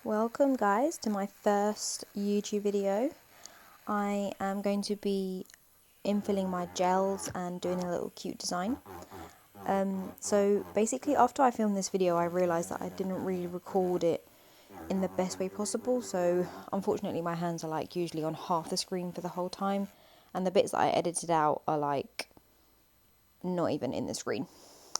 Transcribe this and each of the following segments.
Welcome guys to my first YouTube video. I am going to be infilling my gels and doing a little cute design. So basically after I filmed this video I realised that I didn't really record it in the best way possible, so unfortunately my hands are like usually on half the screen for the whole time, and the bits that I edited out are like not even in the screen.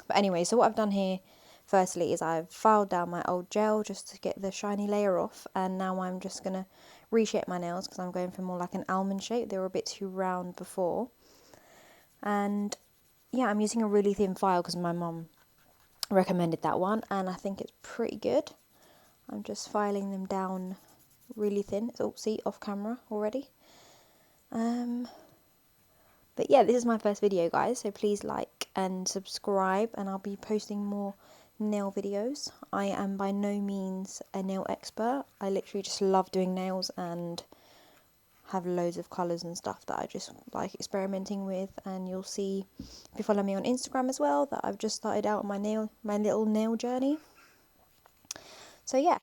But anyway, so what I've done here firstly is I've filed down my old gel just to get the shiny layer off, and now I'm just going to reshape my nails because I'm going for more like an almond shape. They were a bit too round before. And yeah, I'm using a really thin file because my mum recommended that one and I think it's pretty good. I'm just filing them down really thin. Oh, see, off camera already. But yeah, this is my first video guys, so please like and subscribe, and I'll be posting more nail videos. I am by no means a nail expert. I literally just love doing nails and have loads of colours and stuff that I just like experimenting with, and you'll see if you follow me on Instagram as well that I've just started out on my little nail journey. So yeah.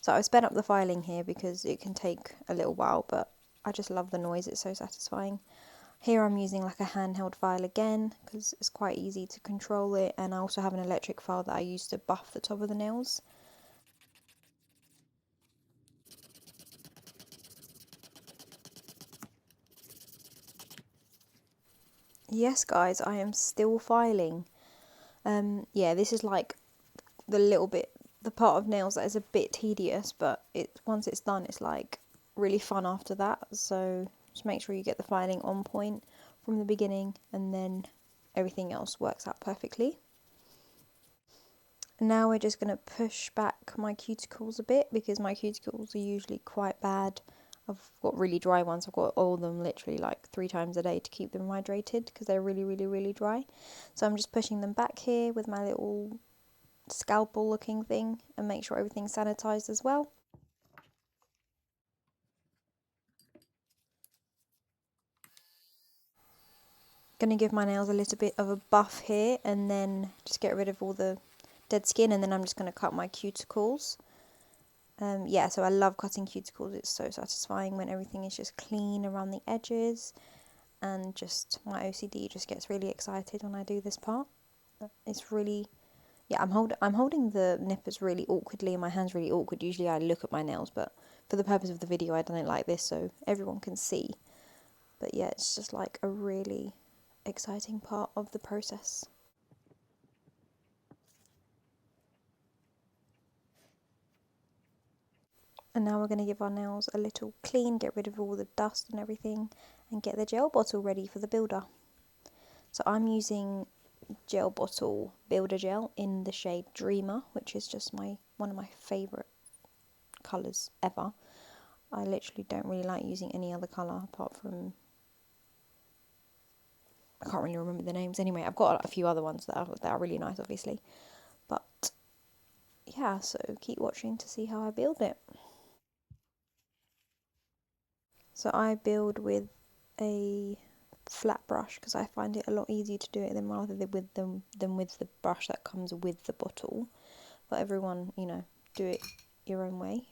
So I've sped up the filing here because it can take a little while, but I just love the noise, it's so satisfying. Here I'm using like a handheld file again because it's quite easy to control it, and I also have an electric file that I use to buff the top of the nails. Yes guys, I am still filing. Yeah, this is like the part of nails that is a bit tedious, but once it's done it's like really fun after that. So just make sure you get the filing on point from the beginning, and then everything else works out perfectly. Now we're just going to push back my cuticles a bit because my cuticles are usually quite bad. I've got really dry ones. I've got to oil them literally like 3 times a day to keep them hydrated because they're really dry. So I'm just pushing them back here with my little scalpel looking thing and make sure everything's sanitized as well. Going to give my nails a little bit of a buff here and then just get rid of all the dead skin, and then I'm just going to cut my cuticles. Yeah, so I love cutting cuticles. It's so satisfying when everything is just clean around the edges, and just my OCD just gets really excited when I do this part. It's really, yeah, I'm holding the nippers really awkwardly and my hands really awkward. Usually I look at my nails, but for the purpose of the video I done it like this so everyone can see. But yeah, it's just like a really exciting part of the process. And now we're going to give our nails a little clean, get rid of all the dust and everything, and get the gel bottle ready for the builder. So I'm using gel bottle builder gel in the shade Dreamer, which is just one of my favourite colours ever. I literally don't really like using any other colour apart from, I can't really remember the names. Anyway, I've got a few other ones that are really nice obviously. But yeah, so keep watching to see how I build it. So I build with a flat brush because I find it a lot easier to do it than with the brush that comes with the bottle. But everyone, do it your own way,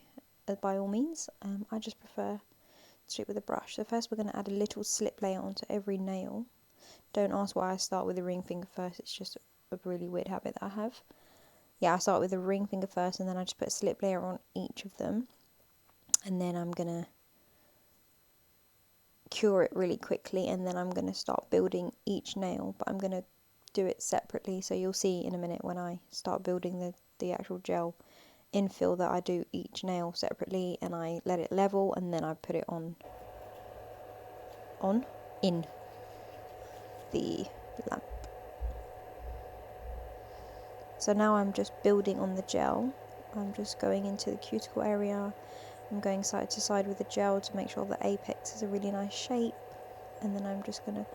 by all means. I just prefer to do it with a brush. So first we're going to add a little slip layer onto every nail. Don't ask why I start with the ring finger first, it's just a really weird habit that I have. Yeah, I start with the ring finger first and then I just put a slip layer on each of them. And then I'm going to cure it really quickly, and then I'm going to start building each nail, but I'm going to do it separately, so you'll see in a minute when I start building the actual gel infill that I do each nail separately and I let it level and then I put it in the lamp. So now I'm just building on the gel. I'm just going into the cuticle area. I'm going side to side with the gel to make sure the apex is a really nice shape, and then I'm just going to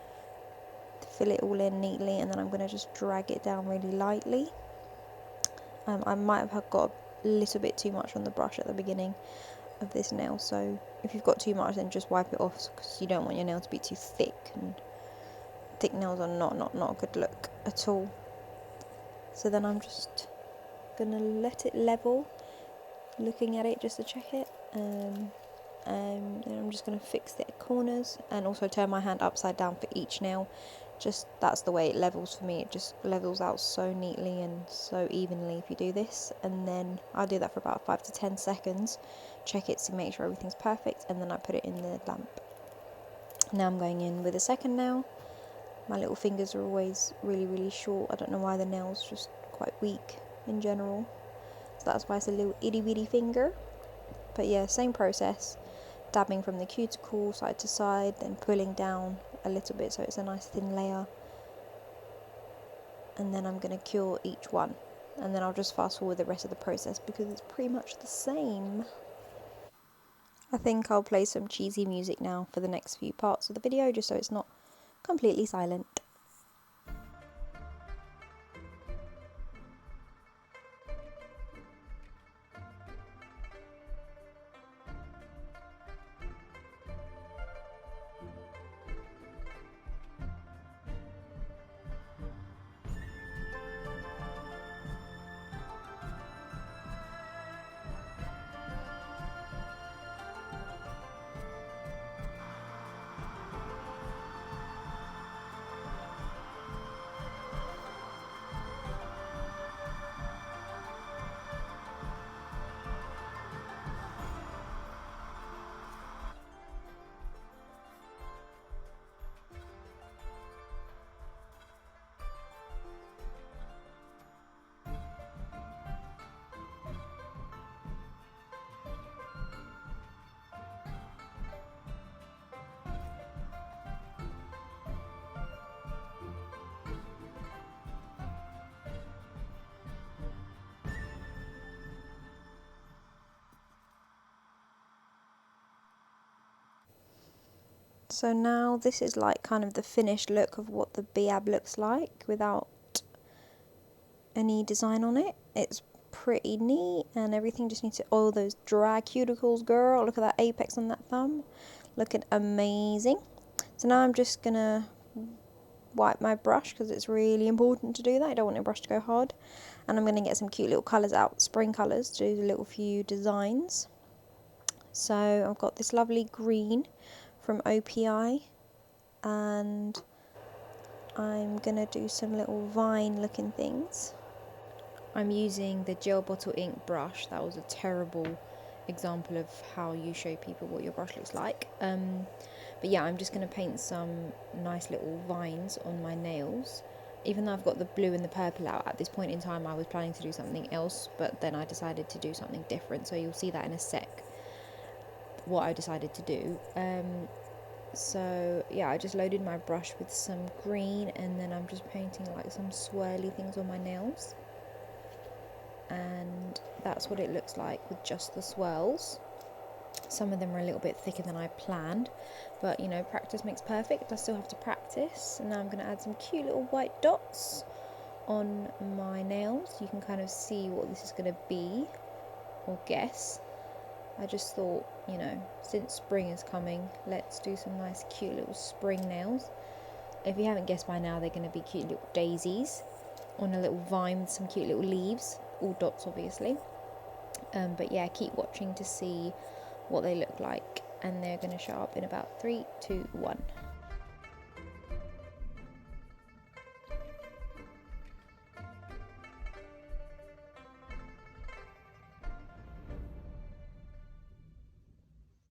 fill it all in neatly, and then I'm going to just drag it down really lightly. I might have got a little bit too much on the brush at the beginning of this nail, so if you've got too much then just wipe it off because you don't want your nail to be too thick, and thick nails are not a good look at all. So then I'm just gonna let it level, looking at it just to check it. And then I'm just going to fix the corners and also turn my hand upside down for each nail. Just that's the way it levels for me. It just levels out so neatly and so evenly if you do this. And then I'll do that for about 5 to 10 seconds, check it to make sure everything's perfect, and then I put it in the lamp. Now I'm going in with a second nail. My little fingers are always really short. I don't know why, the nail's just quite weak in general, so that's why it's a little itty bitty finger. But yeah, same process, dabbing from the cuticle side to side, then pulling down a little bit so it's a nice thin layer, and then I'm going to cure each one, and then I'll just fast forward the rest of the process because it's pretty much the same. I think I'll play some cheesy music now for the next few parts of the video, just so it's not completely silent. So now this is like kind of the finished look of what the BIAB looks like without any design on it. It's pretty neat, and everything just needs to, oh, those dry cuticles, girl, look at that apex on that thumb, looking amazing. So now I'm just gonna wipe my brush because it's really important to do that. I don't want your brush to go hard, and I'm gonna get some cute little colours out, spring colours, to do a little few designs. So I've got this lovely green from OPI, and I'm gonna do some little vine looking things. I'm using the gel bottle ink brush. That was a terrible example of how you show people what your brush looks like. But yeah, I'm just going to paint some nice little vines on my nails. Even though I've got the blue and the purple out, at this point in time I was planning to do something else, but then I decided to do something different. So you'll see that in a sec, what I decided to do. So yeah, I just loaded my brush with some green, and then I'm just painting like some swirly things on my nails. And that's what it looks like with just the swirls. Some of them are a little bit thicker than I planned, but you know, practice makes perfect. I still have to practice. And now I'm going to add some cute little white dots on my nails. You can kind of see what this is going to be, or guess. I just thought, you know, since spring is coming, let's do some nice cute little spring nails. If you haven't guessed by now, they're going to be cute little daisies on a little vine with some cute little leaves, all dots obviously. But yeah, keep watching to see what they look like, and they're going to show up in about 3, 2, 1.